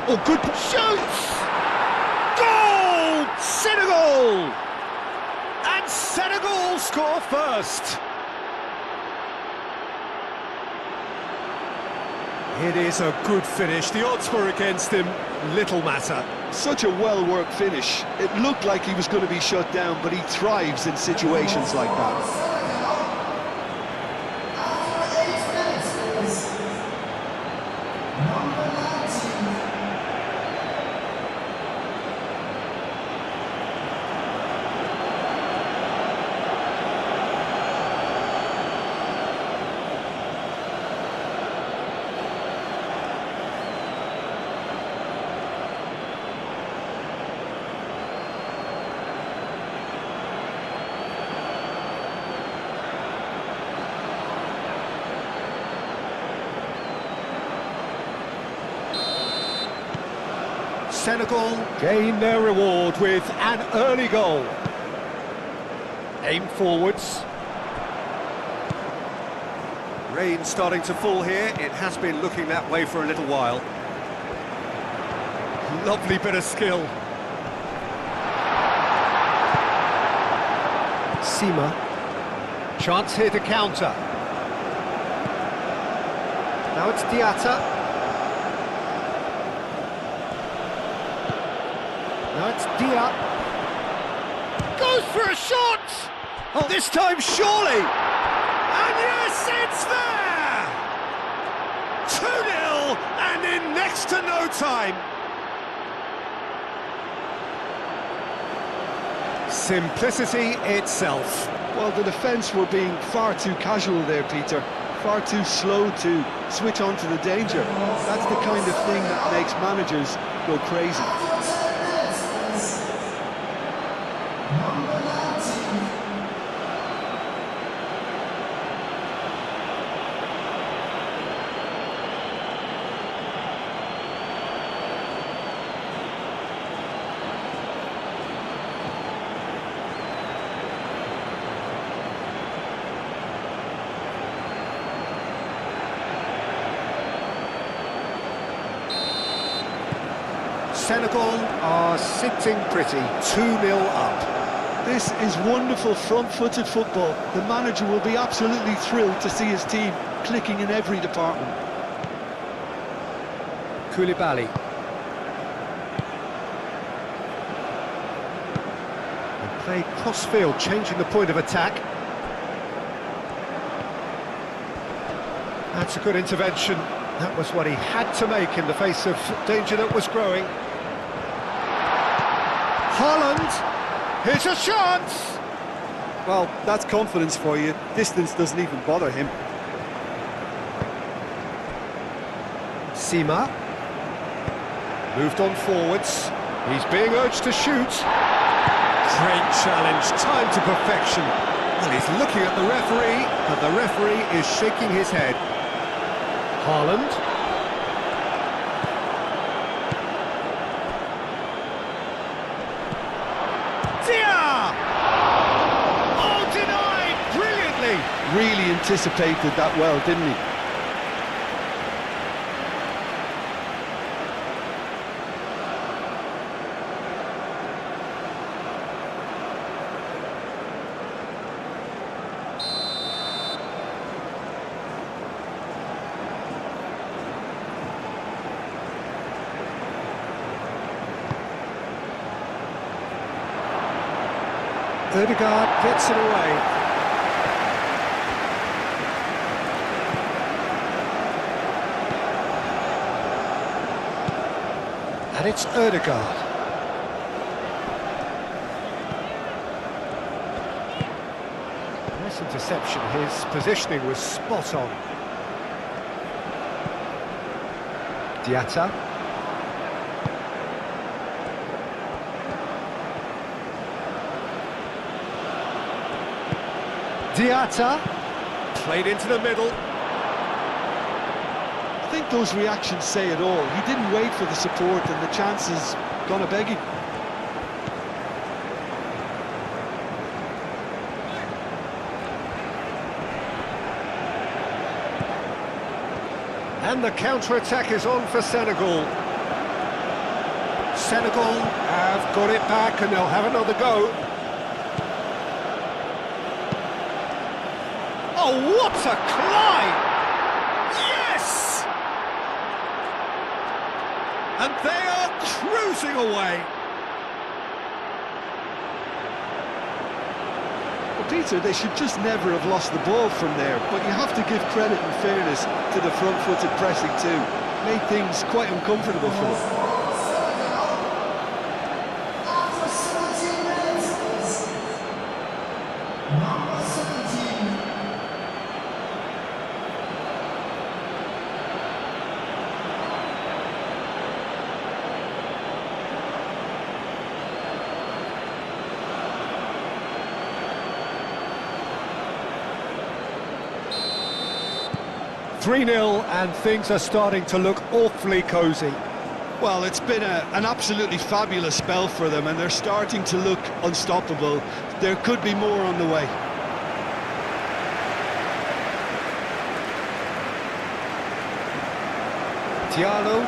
Oh, good shoots! Goal! Senegal! And Senegal score first. It is a good finish. The odds were against him. Little matter. Such a well-worked finish. It looked like he was going to be shut down, but he thrives in situations like that. Senegal gain their reward with an early goal. Aim forwards. Rain starting to fall here. It has been looking that way for a little while. Lovely bit of skill. Sima. Chance here to counter. Now it's Diatta. Now it's Dia. Goes for a shot! Oh, this time surely! And yes, it's there! 2-0 and in next to no time. Simplicity itself. Well, the defence were being far too casual there, Peter. Far too slow to switch on to the danger. That's the kind of thing that makes managers go crazy. Senegal are sitting pretty, 2-0 up. This is wonderful front-footed football. The manager will be absolutely thrilled to see his team clicking in every department. Koulibaly. And played cross-field, changing the point of attack. That's a good intervention. That was what he had to make in the face of danger that was growing. Haaland, here's a chance! Well, that's confidence for you. Distance doesn't even bother him. Sima. Moved on forwards. He's being urged to shoot. Great challenge, time to perfection. Well, he's looking at the referee, and the referee is shaking his head. Haaland. Oh, denied! Brilliantly! Really anticipated that well, didn't he? Ødegaard gets it away. And it's Ødegaard. Nice interception. His positioning was spot on. Diatta. Diatta, played into the middle. I think those reactions say it all. He didn't wait for the support and the chances gonna beg him. And the counter-attack is on for Senegal. Senegal have got it back and they'll have another go. Oh, what a climb! Yes! And they are cruising away. Well, Peter, they should just never have lost the ball from there, but you have to give credit and fairness to the front-footed pressing too. Made things quite uncomfortable for them. 3-0 and things are starting to look awfully cosy. Well, it's been an absolutely fabulous spell for them, and they're starting to look unstoppable. There could be more on the way. Diallo.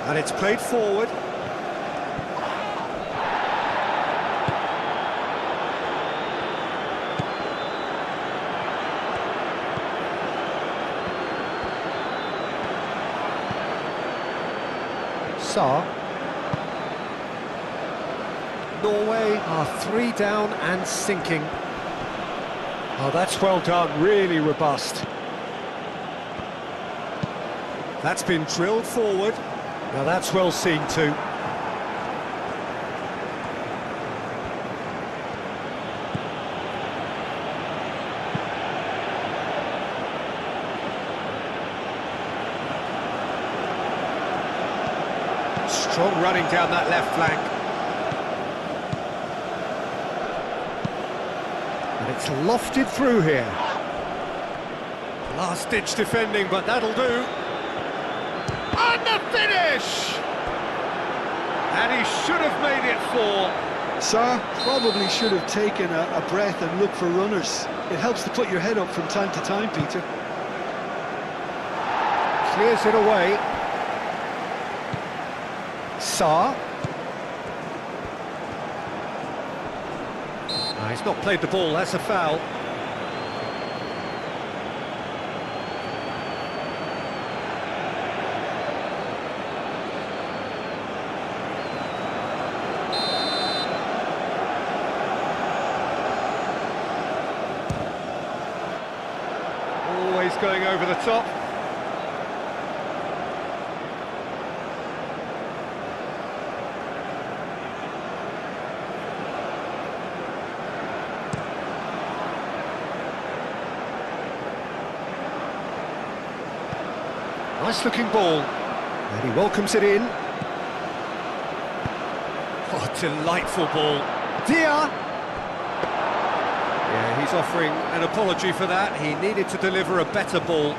And it's played forward. Norway are 3 down and sinking. Oh, that's well done, really robust. That's been drilled forward. Now that's well seen too. Strong running down that left flank. And it's lofted through here. Last-ditch defending, but that'll do. And the finish! And he should have made it 4. Sarr probably should have taken a breath and looked for runners. It helps to put your head up from time to time, Peter. Clears it away. Sarr. No, he's not played the ball, that's a foul. Always going over the top. Nice looking ball, and he welcomes it in. What a delightful ball. Dia! Yeah, he's offering an apology for that. He needed to deliver a better ball.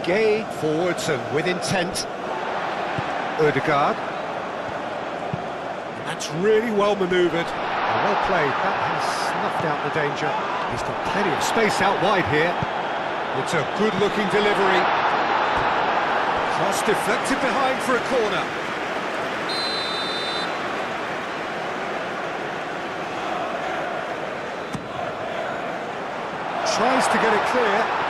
Gay forwards and with intent. Ødegaard. That's really well manoeuvred. Well played. That has snuffed out the danger. He's got plenty of space out wide here. It's a good-looking delivery. Cross deflected behind for a corner. Tries to get it clear.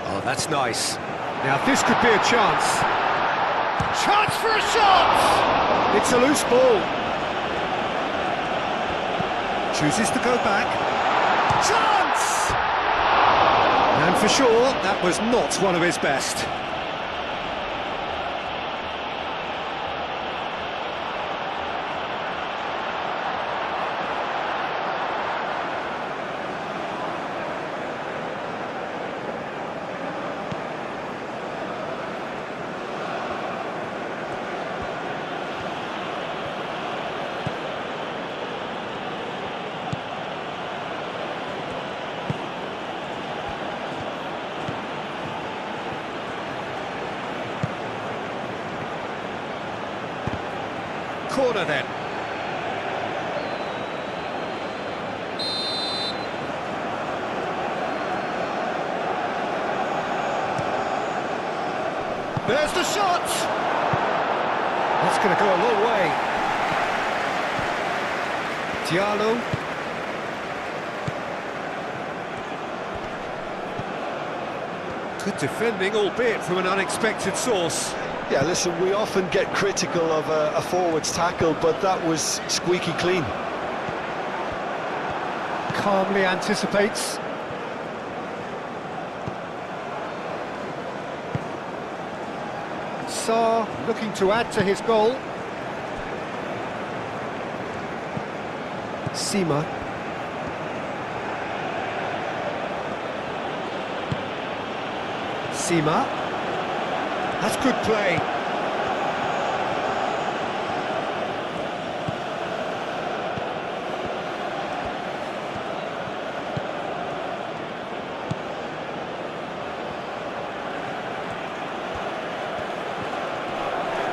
Oh, that's nice. Now this could be a chance. Chance for a shot! It's a loose ball. Chooses to go back. Chance! And for sure, that was not one of his best. corner then. There's the shot! That's going to go a long way. Diallo. Good defending, albeit from an unexpected source. Yeah, listen, we often get critical of a forward's tackle, but that was squeaky clean. Calmly anticipates. Sarr looking to add to his goal. Sima. Sima. That's good play.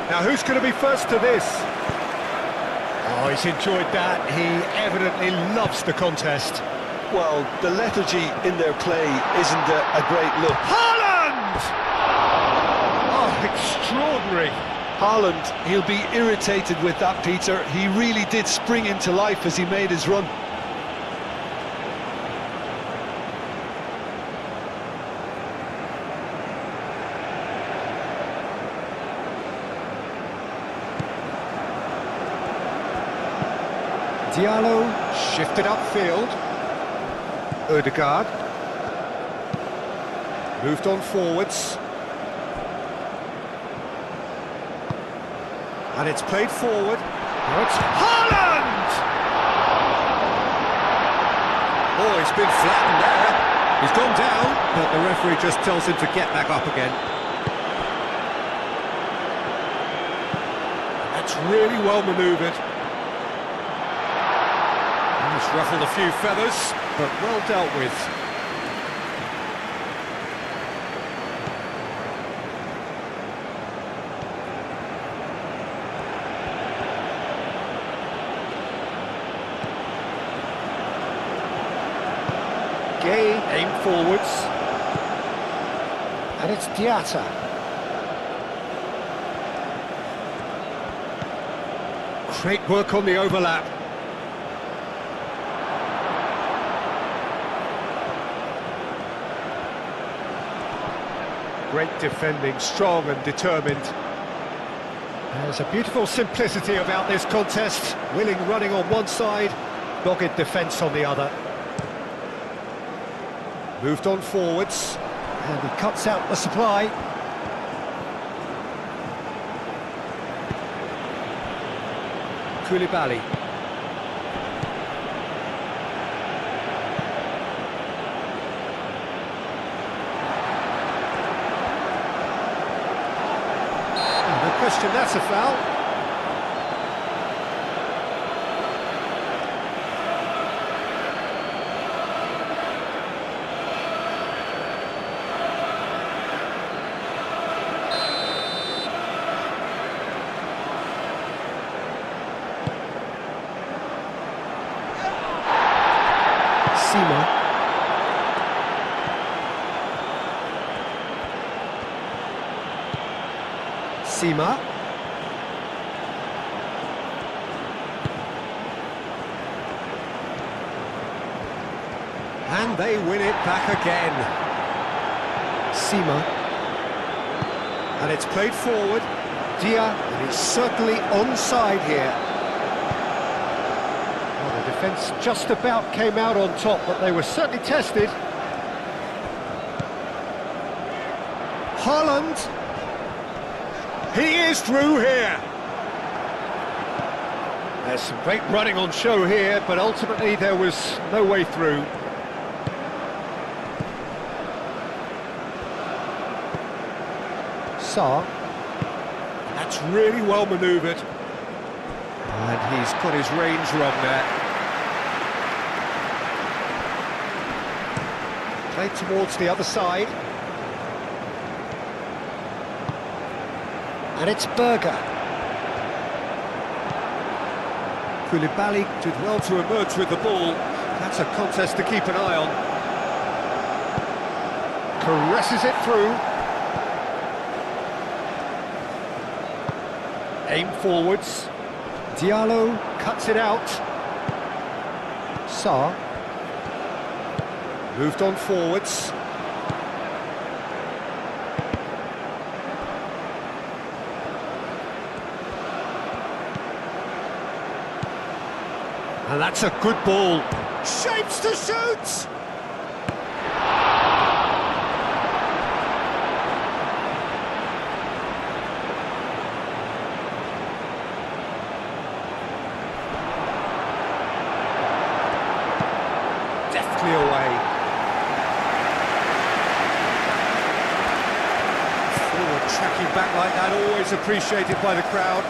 Now who's going to be first to this? Oh, he's enjoyed that. He evidently loves the contest. Well, the lethargy in their play isn't a great look. Haaland! Oh, extraordinary. Haaland, he'll be irritated with that, Peter. He really did spring into life as he made his run. Diallo shifted upfield. Ødegaard moved on forwards. And it's played forward. Now it's Haaland! Oh, he's been flattened there. He's gone down, but the referee just tells him to get back up again. That's really well manoeuvred. He's ruffled a few feathers, but well dealt with. Gay aimed forwards. And it's Diatta. Great work on the overlap. Great defending, strong and determined. There's a beautiful simplicity about this contest. Willing running on one side, dogged defence on the other. Moved on forwards, and he cuts out the supply. Koulibaly. No question, that's a foul. Sima. Sima. And they win it back again. Sima. And it's played forward. Dia, and he's certainly onside here. Well, the defence just about came out on top, but they were certainly tested. Haaland. He is through here. There's some great running on show here, but ultimately there was no way through. Sarr. That's really well manoeuvred. And he's got his range wrong there. Played towards the other side. And it's Berger. Koulibaly did well to emerge with the ball. That's a contest to keep an eye on. Caresses it through. Aim forwards. Diallo cuts it out. Sarr. Moved on forwards. And that's a good ball. Shapes to shoot! Deftly away. Forward tracking back like that, always appreciated by the crowd.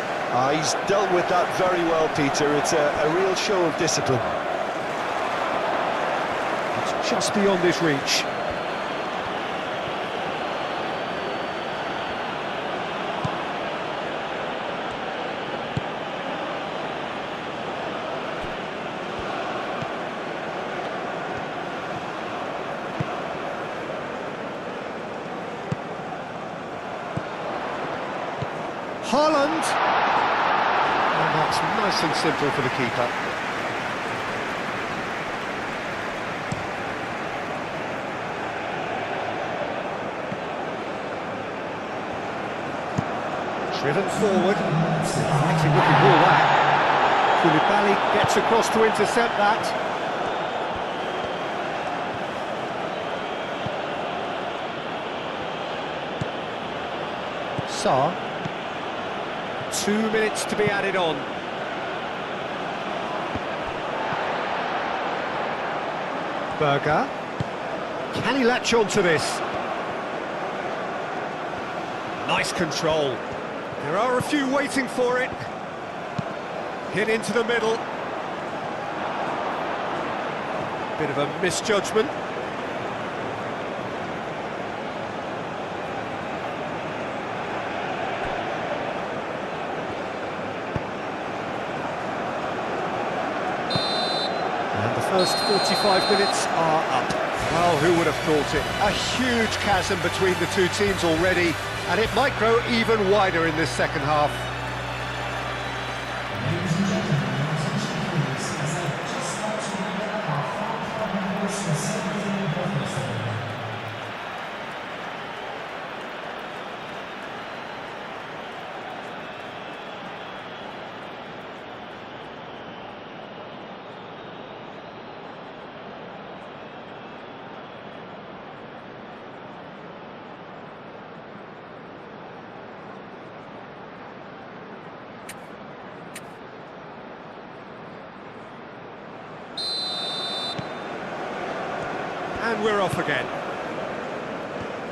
He's dealt with that very well, Peter. It's a real show of discipline. It's just beyond his reach. Haaland! And that's nice and simple for the keeper. Driven forward. Actually looking ball that. Koulibaly gets across to intercept that. Sarr. 2 minutes to be added on. Berger. Can he latch on to this? Nice control. There are a few waiting for it. Hit into the middle. Bit of a misjudgment. And the first 45 minutes are up. Well, who would have thought it? A huge chasm between the two teams already, and it might grow even wider in this second half. And we're off again.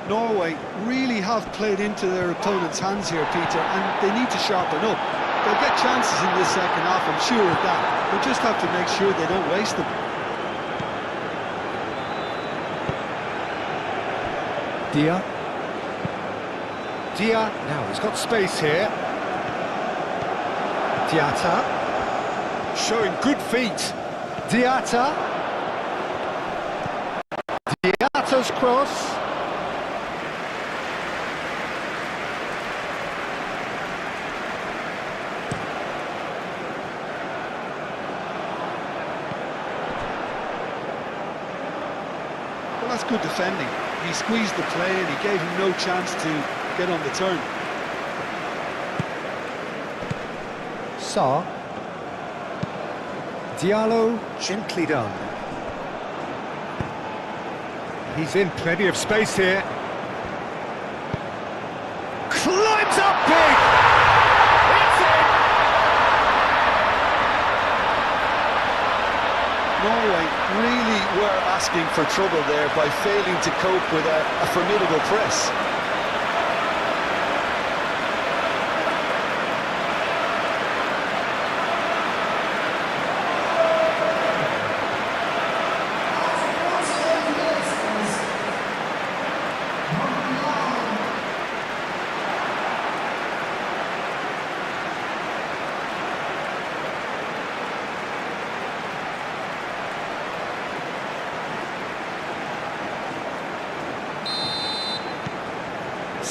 Norway really have played into their opponent's hands here, Peter, and they need to sharpen up. They'll get chances in this second half, I'm sure of that. They just have to make sure they don't waste them. Dia, now he's got space here. Diatta, showing good feet. Diatta. Diatta's cross. Well, that's good defending. He squeezed the play and he gave him no chance to get on the turn. Sarr. Diallo, gently done. He's in plenty of space here. Climbs up big! It's in! Norway really were asking for trouble there by failing to cope with a formidable press.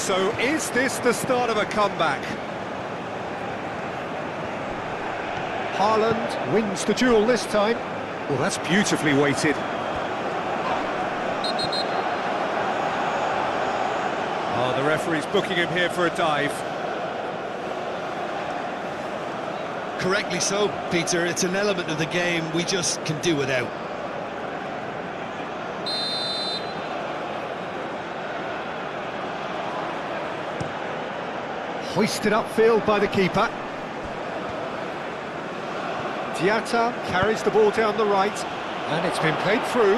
So is this the start of a comeback? Haaland wins the duel this time. Well, that's beautifully weighted. Oh, the referee's booking him here for a dive. Correctly so, Peter. It's an element of the game we just can do without. Hoisted upfield by the keeper. Diatta carries the ball down the right, and it's been played through.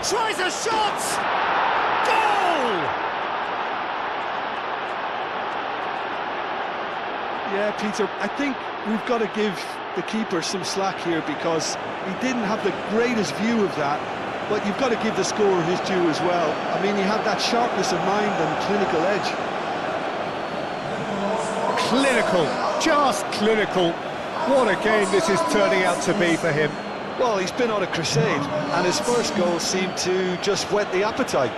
Tries a shot! Goal! Yeah, Peter, I think we've got to give the keeper some slack here because he didn't have the greatest view of that, but you've got to give the scorer his due as well. I mean, he had that sharpness of mind and clinical edge. Clinical, just clinical. What a game this is turning out to be for him. Well, he's been on a crusade, and his first goal seemed to just whet the appetite.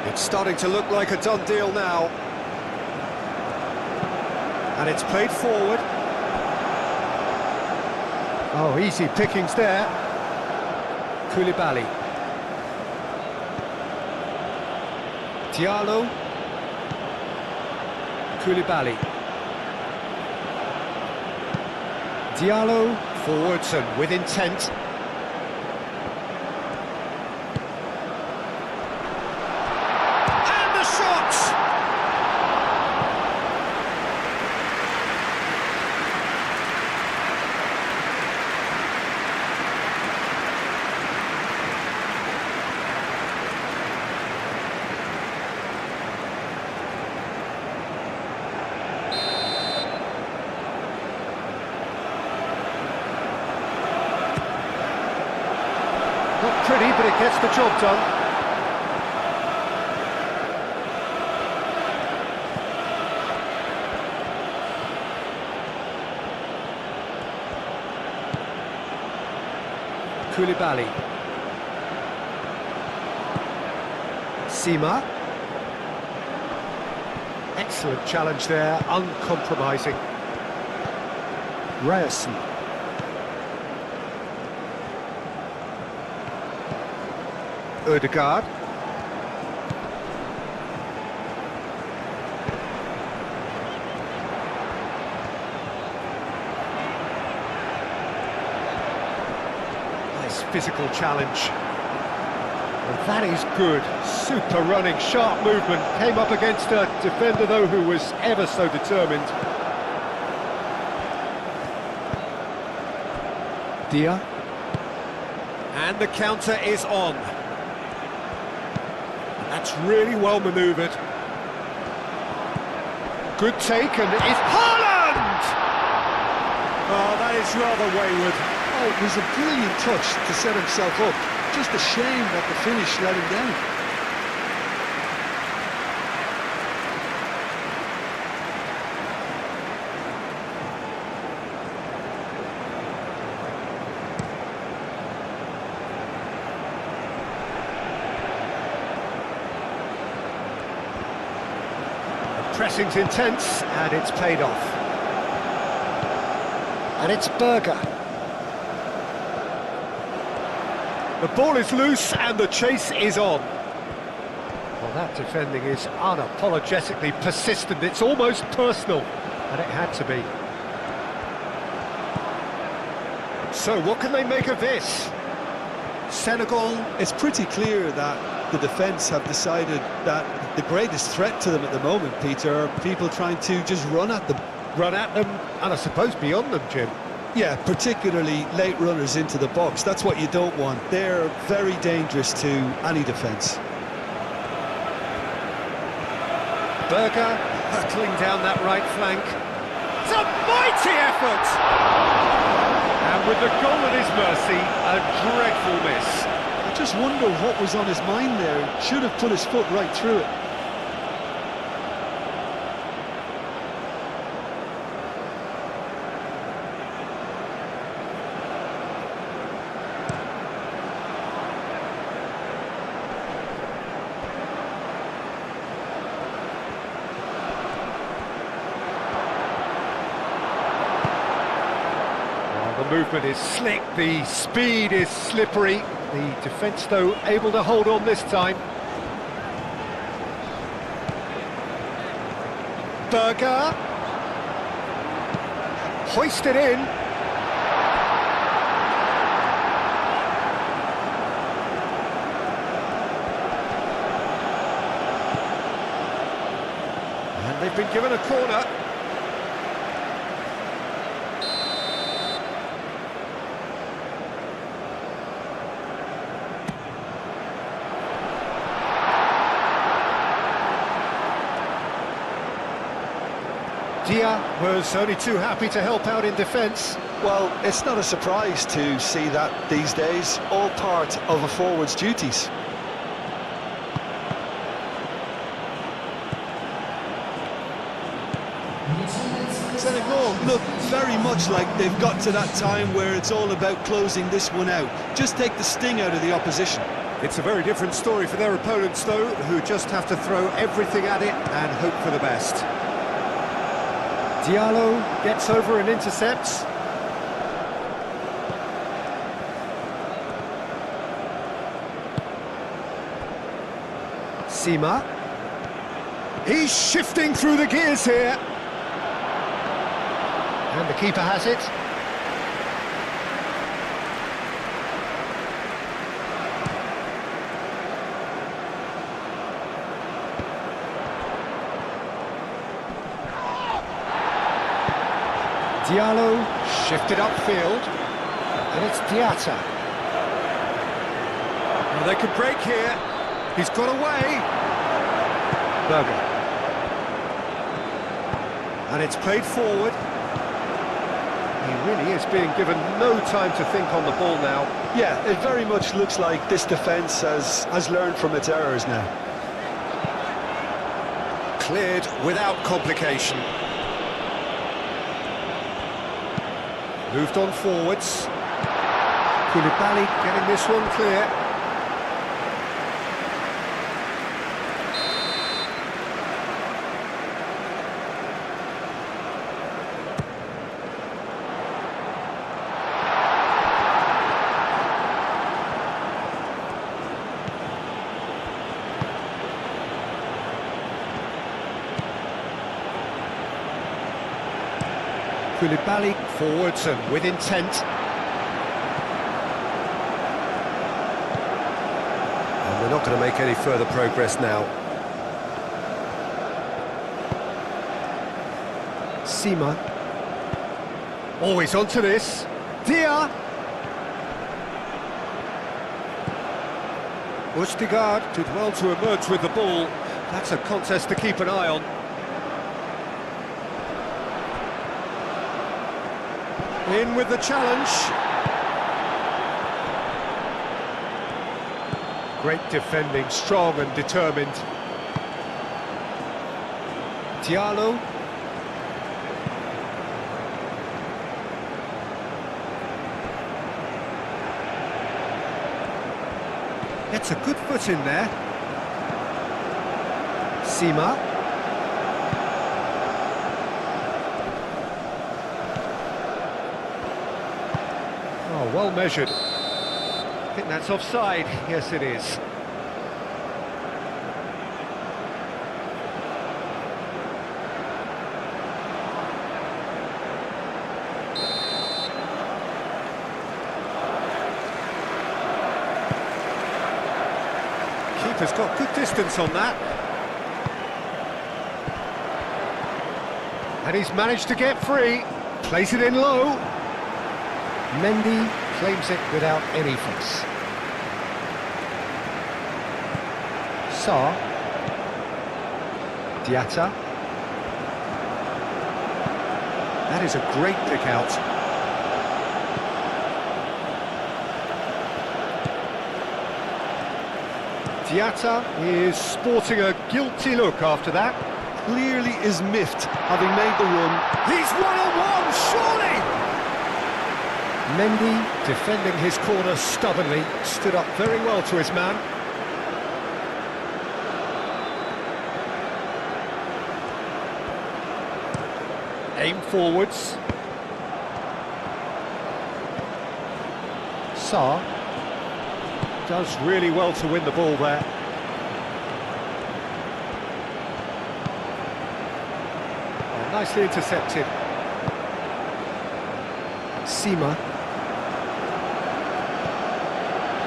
It's starting to look like a done deal now. And it's played forward. Oh, easy pickings there. Koulibaly. Diallo. Koulibaly. Diallo forwards and with intent. Not pretty, but it gets the job done. Koulibaly. Sima. Excellent challenge there, uncompromising. Ryerson. Ødegaard. Nice physical challenge. And that is good. Super running, sharp movement. Came up against a defender, though, who was ever so determined. Dia. And the counter is on. That's really well manoeuvred. Good take, and it's Haaland! Oh, that is rather wayward. Oh, it was a brilliant touch to set himself up. Just a shame that the finish let him down. Pressing's intense, and it's paid off. And it's Berger. The ball is loose, and the chase is on. Well, that defending is unapologetically persistent. It's almost personal, and it had to be. So, what can they make of this? Senegal. It's pretty clear that the defence have decided that the greatest threat to them at the moment, Peter, are people trying to just run at them. Run at them, and I suppose beyond them, Jim. Yeah, particularly late runners into the box. That's what you don't want. They're very dangerous to any defence. Berger. hurtling down that right flank. It's a mighty effort! And with the goal at his mercy, a dreadful miss. I just wonder what was on his mind there. Should have put his foot right through it. The movement is slick, the speed is slippery. The defence, though, able to hold on this time. Berger. Hoisted in. And they've been given a corner. Dia was only too happy to help out in defence. Well, it's not a surprise to see that these days, all part of a forward's duties. Senegal look very much like they've got to that time where it's all about closing this one out. Just take the sting out of the opposition. It's a very different story for their opponents, though, who just have to throw everything at it and hope for the best. Diallo gets over and intercepts. Sima. He's shifting through the gears here. And the keeper has it. Diallo shifted upfield, and it's Diatta. Well, they could break here. He's got away. Berger. And it's played forward. He really is being given no time to think on the ball now. Yeah, it very much looks like this defence has learned from its errors now. Cleared without complication. Moved on forwards. Koulibaly getting this one clear. Koulibaly forwards and with intent. And we're not going to make any further progress now. Sima. Always onto this. Dia. Østigard did well to emerge with the ball. That's a contest to keep an eye on. In with the challenge. Great defending, strong and determined. Diallo. Gets a good foot in there. Sima. Oh, well measured. I think that's offside. Yes, it is. Keeper's got good distance on that. And he's managed to get free. Plays it in low. Mendy claims it without any fuss. Sarr. Diatta. That is a great pick out. Diatta is sporting a guilty look after that. Clearly is miffed, having made the run. He's one-on-one, surely! Mendy, defending his corner stubbornly, stood up very well to his man. Aim forwards. Sarr does really well to win the ball there. Oh, nicely intercepted. Sima.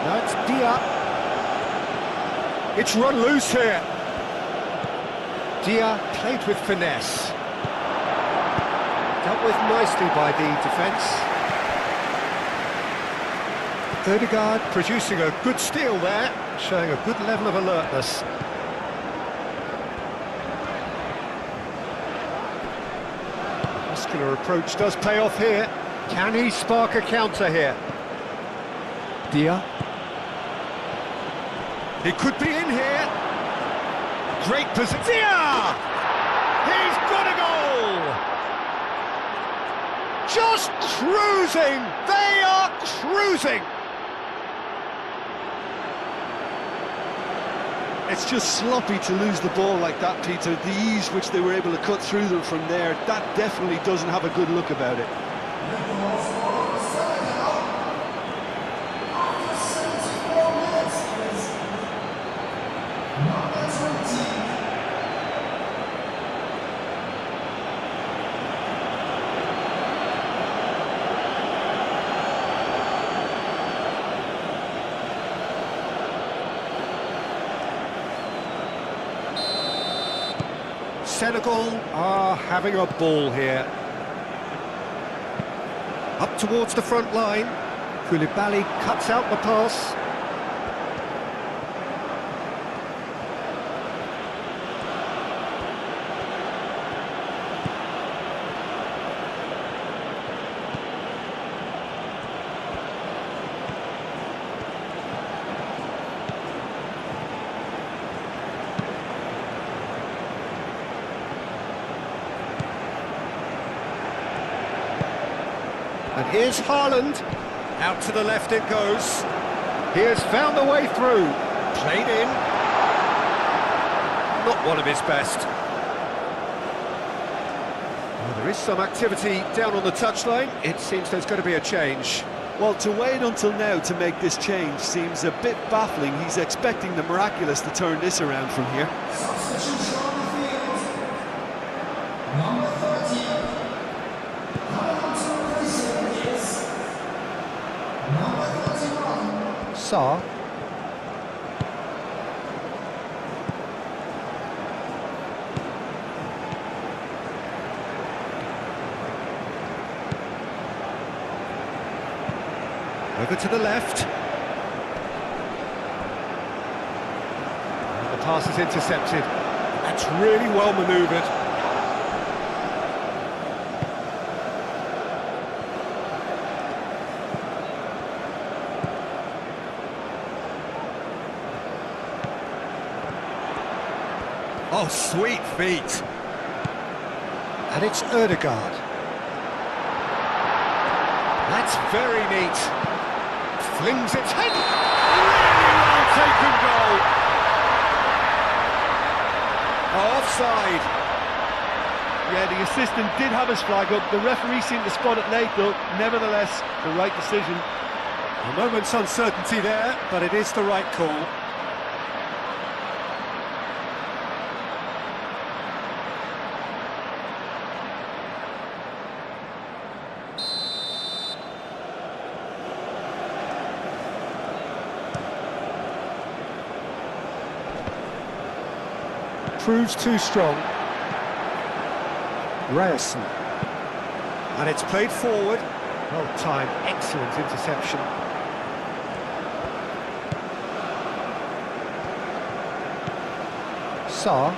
Now it's Dia. It's run loose here. Dia played with finesse. Dealt with nicely by the defence. Ødegaard producing a good steal there, showing a good level of alertness. Muscular approach does pay off here. Can he spark a counter here? Dia. He could be in here. Great position. Dia! He's got a goal! Just cruising! They are cruising! It's just sloppy to lose the ball like that, Peter. The ease which they were able to cut through them from there, that definitely doesn't have a good look about it. Senegal are having a ball here. Up towards the front line. Koulibaly cuts out the pass. And here's Haaland. Out to the left it goes. He has found a way through. Played in. Not one of his best. Well, there is some activity down on the touchline. It seems there's going to be a change. Well, to wait until now to make this change seems a bit baffling. He's expecting the miraculous to turn this around from here. Substitution on the field. Number 30. Sarr. Over to the left. And the pass is intercepted. That's really well manoeuvred. Oh, sweet feet. And it's Ødegaard. That's very neat. Flings its head. Really well taken goal. Oh, offside. Yeah, the assistant did have his flag up. The referee seemed to spot it late, though. Nevertheless, the right decision. A moment's uncertainty there, but it is the right call. Proves too strong. Ryerson. And it's played forward. Well timed, excellent interception. Sarr.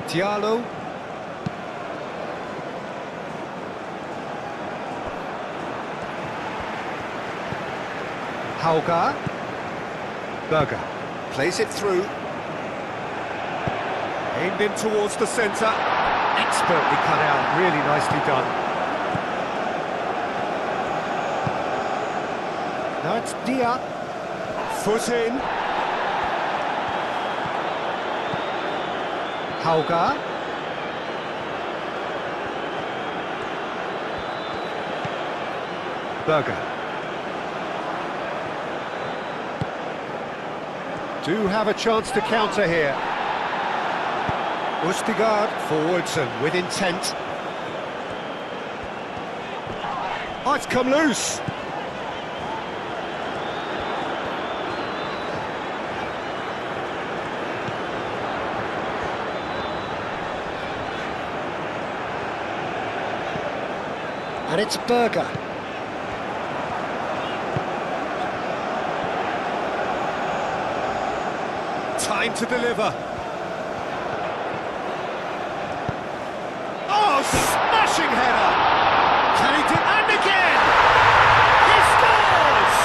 Diallo. Hauger. Berger. Plays it through. Aimed in towards the centre. Expertly cut out, really nicely done. Now it's Dia. Foot in. Hauger. Berger. Do have a chance to counter here. Ustigard forwards and with intent. Oh, it's come loose. And it's Berger. Time to deliver. Oh, smashing header! Can he do... And again! He scores!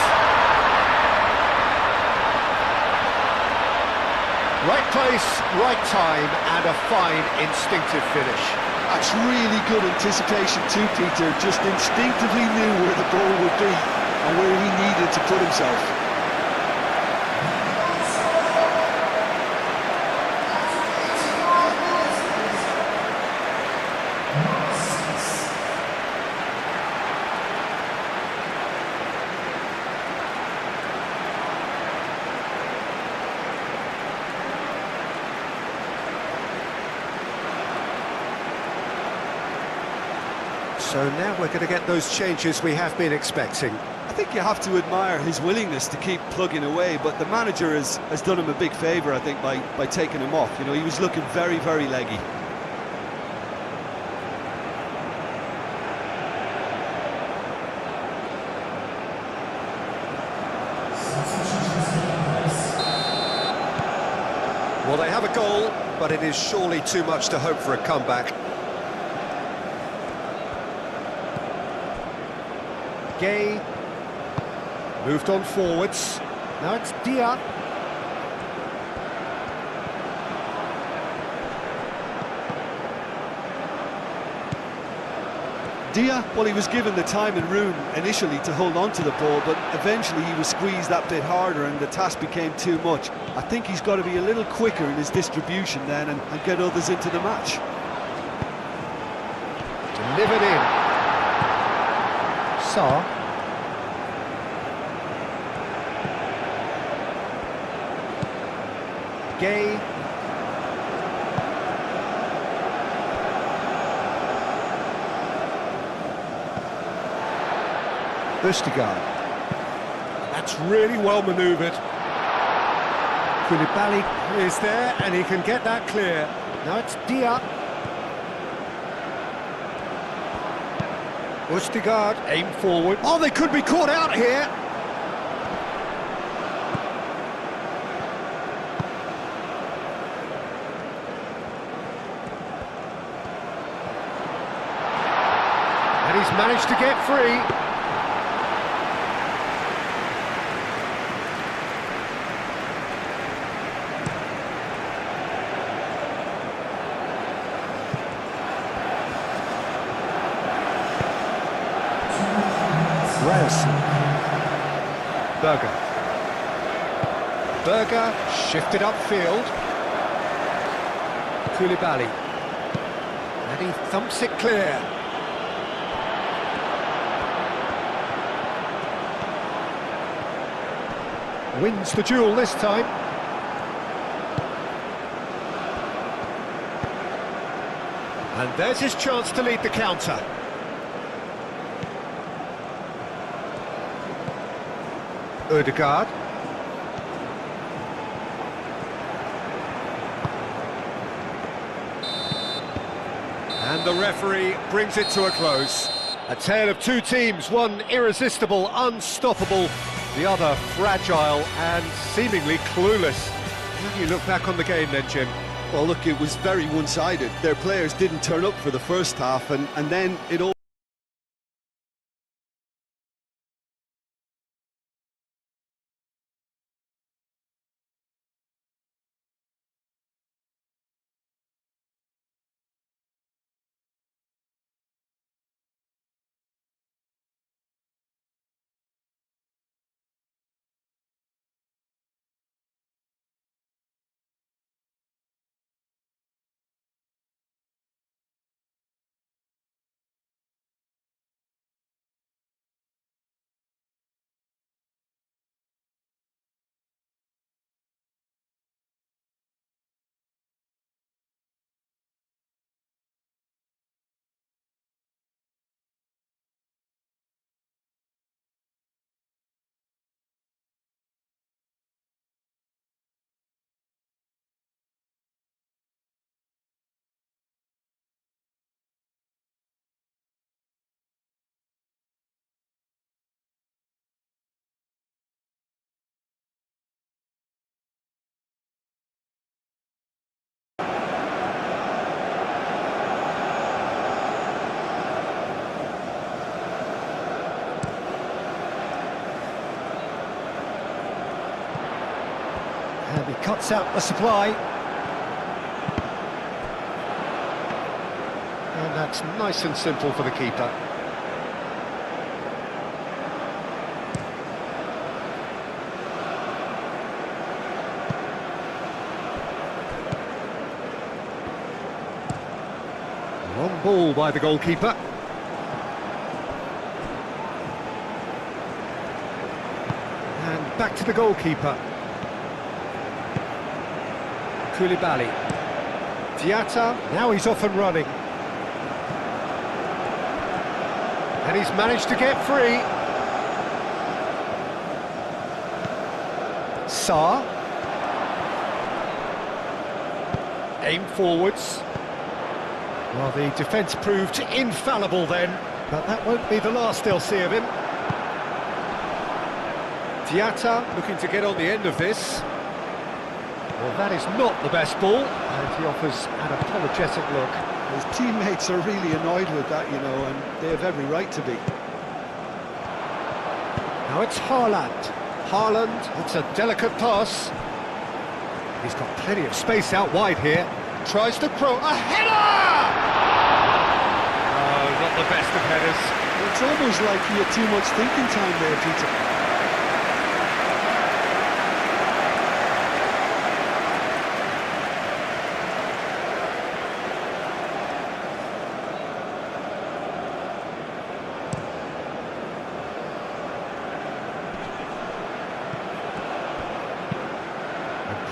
Right place, right time, and a fine instinctive finish. That's really good anticipation too, Peter. Just instinctively knew where the ball would be and where he needed to put himself. So now we're going to get those changes we have been expecting. I think you have to admire his willingness to keep plugging away, but the manager has done him a big favour, I think, by taking him off. You know, he was looking very, very leggy. Well, they have a goal, but it is surely too much to hope for a comeback. Gay moved on forwards. Now it's Dia. Dia, well, he was given the time and room initially to hold on to the ball, but eventually he was squeezed that bit harder and the task became too much. I think he's got to be a little quicker in his distribution then and get others into the match. Delivered in. Saar. Gay. Ustigard. That's really well manoeuvred. Koulibaly is there and he can get that clear. Now it's Dia. Ustigard, aim forward. Oh, they could be caught out here. And he's managed to get free. Berger. Berger shifted upfield. Koulibaly. And he thumps it clear. Wins the duel this time. And there's his chance to lead the counter. Ødegaard. And the referee brings it to a close. A tale of two teams, one irresistible, unstoppable, the other fragile and seemingly clueless. How do you look back on the game then, Jim? Well, look, it was very one-sided. Their players didn't turn up for the first half, and then it all And he cuts out the supply. And that's nice and simple for the keeper. Long ball by the goalkeeper. And back to the goalkeeper. Koulibaly. Diatta, now he's off and running. And he's managed to get free. Sarr. Aim forwards. Well, the defence proved infallible then, but that won't be the last they'll see of him. Diatta looking to get on the end of this. Well, that is not the best ball, and he offers an apologetic look. His teammates are really annoyed with that, you know, and they have every right to be. Now it's Haaland. Haaland, it's a delicate pass. He's got plenty of space out wide here. Tries to throw a header! Oh, not the best of headers. It's almost like he had too much thinking time there, Peter.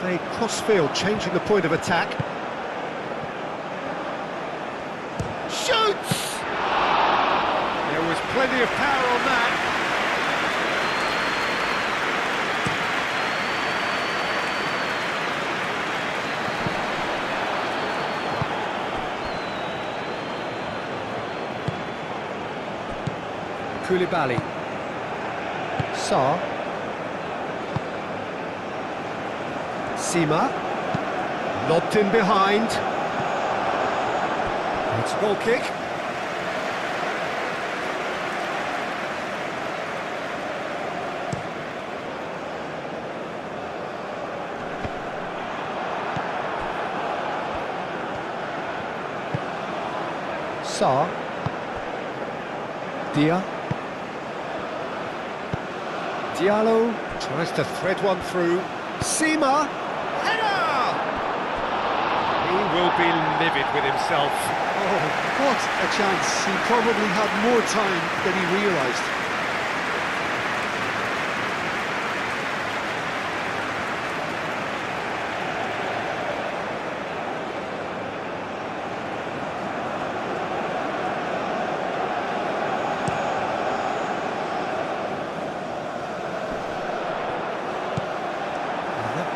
Played cross-field, changing the point of attack. Shoots! There was plenty of power on that. Koulibaly. Sarr. Sima, lobbed in behind. It's a goal kick. Sarr. Diallo tries to thread one through. Sima. He will be livid with himself. Oh, what a chance. He probably had more time than he realised.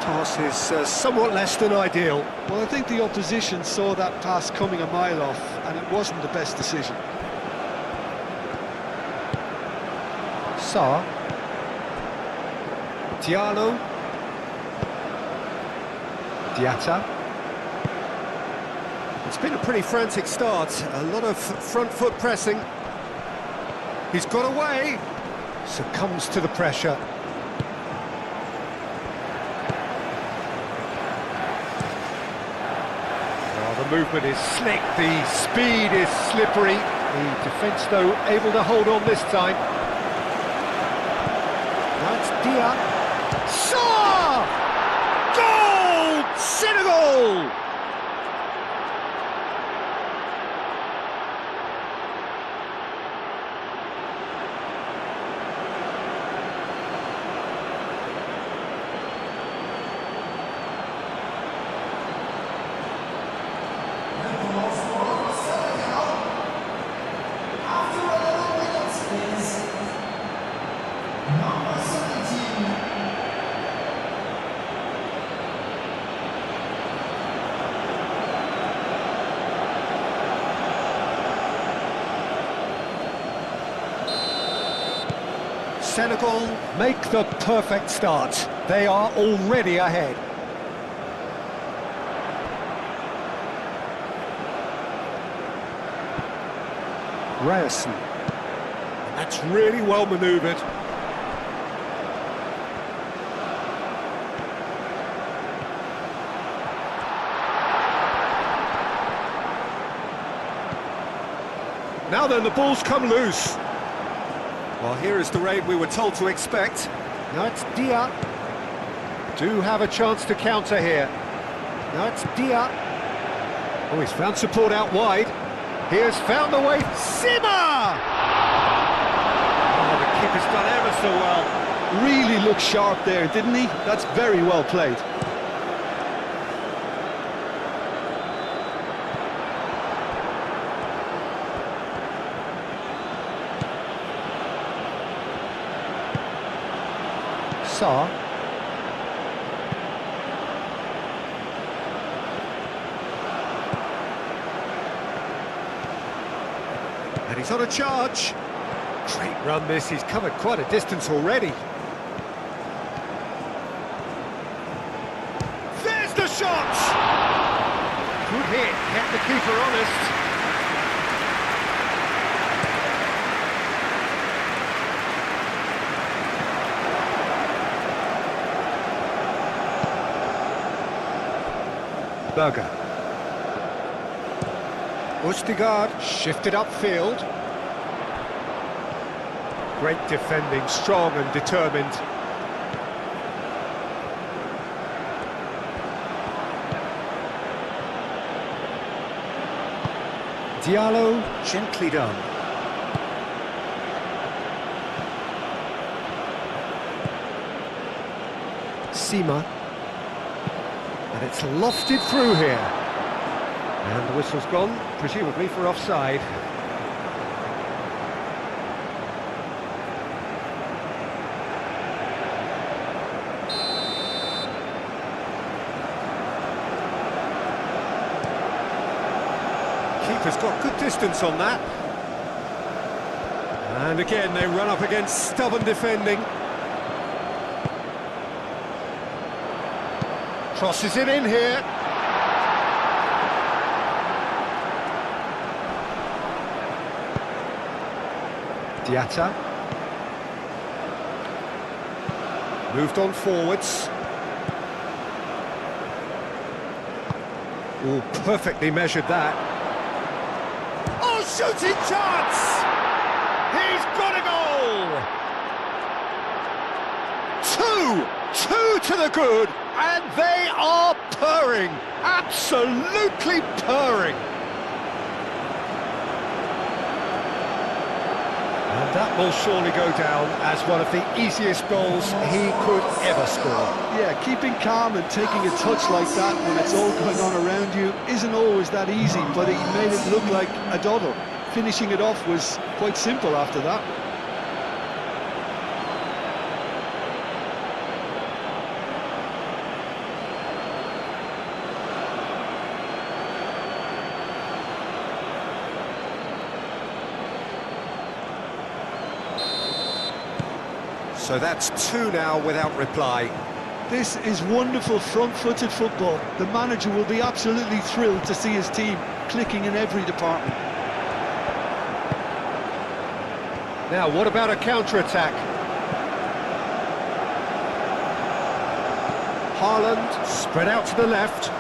Pass is somewhat less than ideal. Well, I think the opposition saw that pass coming a mile off, and it wasn't the best decision. Sarr. Diallo. Diatta. It's been a pretty frantic start, a lot of front foot pressing. He's got away, succumbs to the pressure. The movement is slick, the speed is slippery. The defence, though, able to hold on this time. That's Dia. Sarr! Goal! Senegal! Senegal make the perfect start. They are already ahead. Ryerson. That's really well manoeuvred. Now then, the ball's come loose. Well, here is the raid we were told to expect. Now it's Dia. Do have a chance to counter here. Now it's Dia. Oh, he's found support out wide. He has found the way. Simmer! Oh, the keeper's done ever so well. Really looked sharp there, didn't he? That's very well played. Saar. And he's on a charge. Great run this, he's covered quite a distance already. There's the shot! Good hit, kept the keeper honest. Berger. Østigard shifted upfield. Great defending, strong and determined. Diallo, gently done. Sima. And it's lofted through here. And the whistle's gone, presumably for offside. Keeper's got good distance on that. And again, they run up against stubborn defending. Crosses it in here. Diatta. Moved on forwards. Oh, perfectly measured that. Oh, shooting chance! He's got a goal! Two to the good, and they are purring, absolutely purring. And that will surely go down as one of the easiest goals he could ever score. Yeah, keeping calm and taking a touch like that when it's all going on around you isn't always that easy, but he made it look like a doddle. Finishing it off was quite simple after that. So that's two now without reply. This is wonderful front-footed football. The manager will be absolutely thrilled to see his team clicking in every department. Now, what about a counter-attack? Haaland spread out to the left.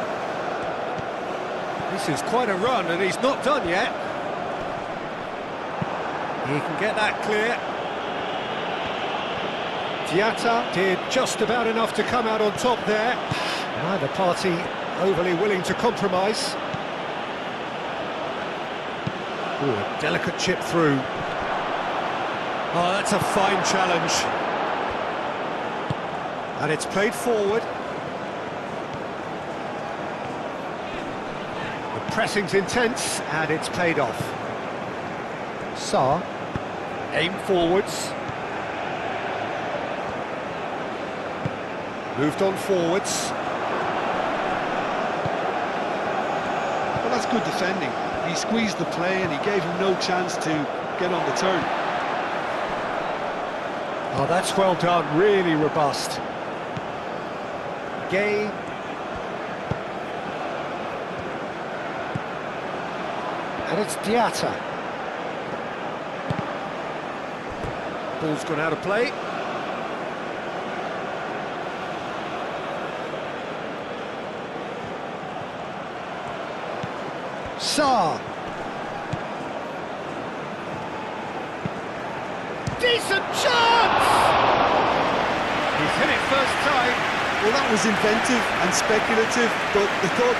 This is quite a run, and he's not done yet. He can get that clear. Diatta did just about enough to come out on top there. Neither party overly willing to compromise. Ooh, a delicate chip through. Oh, that's a fine challenge. And it's played forward. The pressing's intense, and it's paid off. Saar, aim forwards. Moved on forwards. Well, that's good defending. He squeezed the play and he gave him no chance to get on the turn. Oh, that's well done, really robust. Gay. And it's Diatta. Ball's gone out of play. Saar. decent chance! He's hit it first time. Well, that was inventive and speculative, but the thought